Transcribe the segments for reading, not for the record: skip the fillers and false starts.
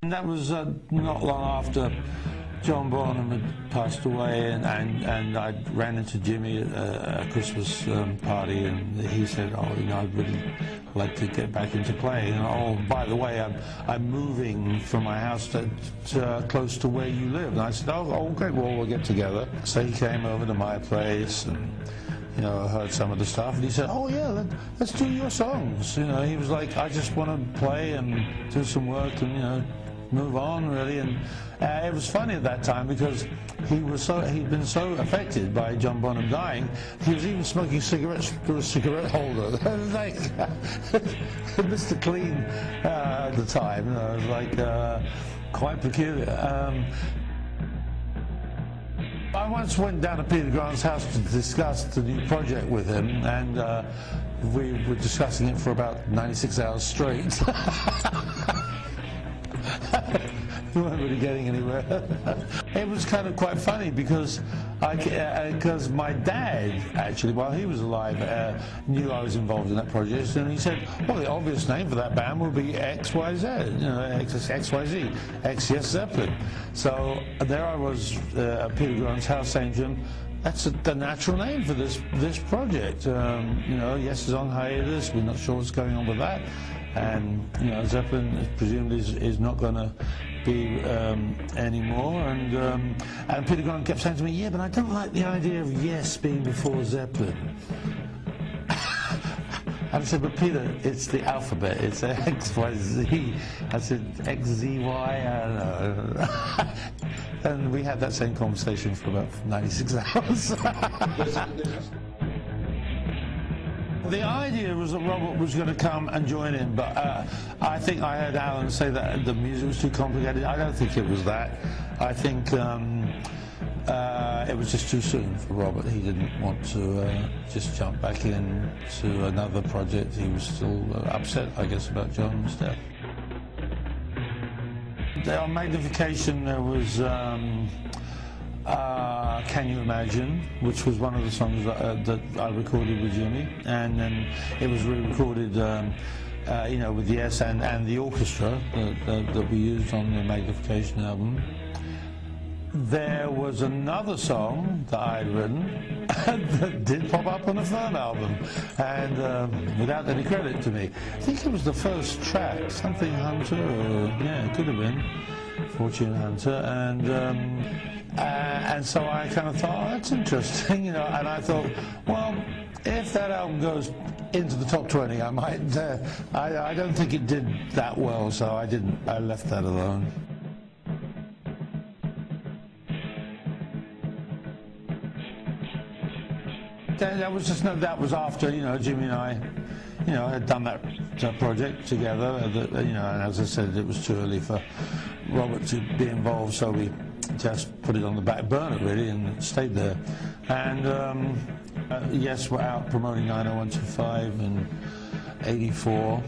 And that was not long after John Bonham had passed away, and I ran into Jimmy at a Christmas party, and he said, "Oh, you know, I'd really like to get back into playing. And, oh, by the way, I'm moving from my house to close to where you live." And I said, "Oh, great. Well, we'll get together." So he came over to my place, and you know, heard some of the stuff, and he said, "Oh yeah, let's do your songs." You know, he was like, "I just want to play and do some work, and you know, move on, really." And it was funny at that time because he'd been so affected by John Bonham dying, he was even smoking cigarettes through a cigarette holder. Like Mr. Clean at the time, you know, it was like quite peculiar. I once went down to Peter Grant's house to discuss the new project with him, and we were discussing it for about 96 hours straight. We weren't really getting anywhere. It was kind of quite funny because my dad, actually, while he was alive, knew I was involved in that project, and he said, "Well, the obvious name for that band would be XYZ, you know, XYZ, X Yes Zeppelin." So there I was at Peter Grant's house saying to him, "That's the natural name for this project. You know, Yes is on hiatus. We're not sure what's going on with that, and you know, Zeppelin presumably is not going to be anymore." And Peter Grant kept saying to me, "Yeah, but I don't like the idea of Yes being before Zeppelin." And I said, "But Peter, it's the alphabet. It's X, Y, Z." I said, X, Z, Y, I don't know. And we had that same conversation for about 96 hours. The idea was that Robert was going to come and join in, but I think I heard Alan say that the music was too complicated. I don't think it was that. I think it was just too soon for Robert. He didn't want to just jump back into another project. He was still upset, I guess, about John's death. On Magnification, there was Can You Imagine, which was one of the songs that I recorded with Jimmy, and then it was re-recorded, you know, with Yes and the orchestra that we used on the Magnification album. There was another song that I had written that did pop up on the Firm album, and without any credit to me. I think it was the first track, something Hunter, or yeah, it could have been Fortune Hunter, and so I kind of thought, oh, that's interesting, you know, and I thought, well, if that album goes into the top 20, I might, I don't think it did that well, so I left that alone. That was after, you know, Jimmy and I, you know, had done that project together, you know, and as I said, it was too early for Robert to be involved, so we just put it on the back burner, really, and stayed there. And Yes, we're out promoting 90125 in '84.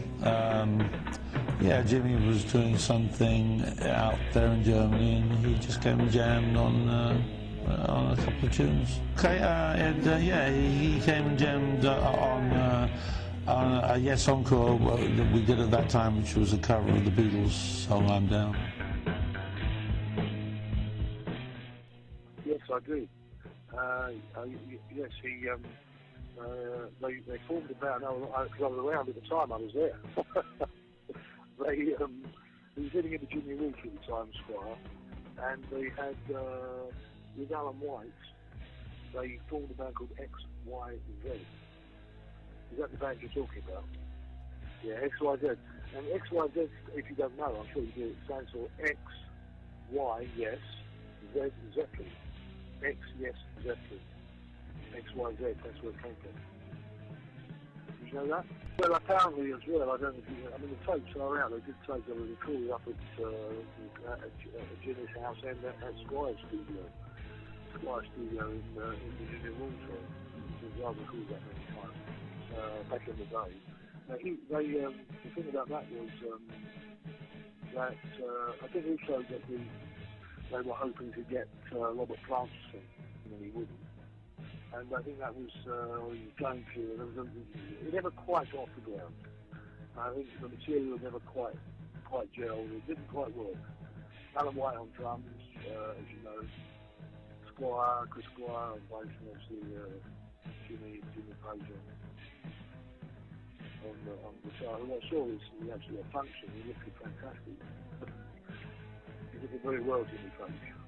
Yeah, Jimmy was doing something out there in Germany, and he just came and jammed on a couple of tunes. Okay, yeah, he came and jammed on a Yes encore that we did at that time, which was a cover of the Beatles' song "I'm Down." Yes, I do. Yes, they formed a band. Because I was around at the time. I was there. He was living in Virginia Beach at the time, Squire, and they had with Alan White. They formed a band called XYZ. Is that the band you're talking about? Yeah, XYZ. And XYZ, if you don't know, I'm sure you do, it stands for X, Y, yes, Z, Zeppelin. X, yes, Zeppelin. XYZ, that's where it came from. Did you know that? Well, apparently as well, I don't know if you know, I mean, the tapes are out. They did tapes that were recorded up at Jimmy's house and at Squire's studio. Squire studio in Virginia Wilmslow. I recorded that many times back in the day. The thing about that was that I think also that they were hoping to get Robert Plant to sing, and he wouldn't. And I think that was he was going to. It never quite got off the ground. I think the material never quite quite gelled. It didn't quite work. Alan White on drums, as you know. Squire, Chris Squire on bass, and obviously Jimmy Page on guitar. Who I saw was actually a function. He looked fantastic. He did it very well, Jimmy Page.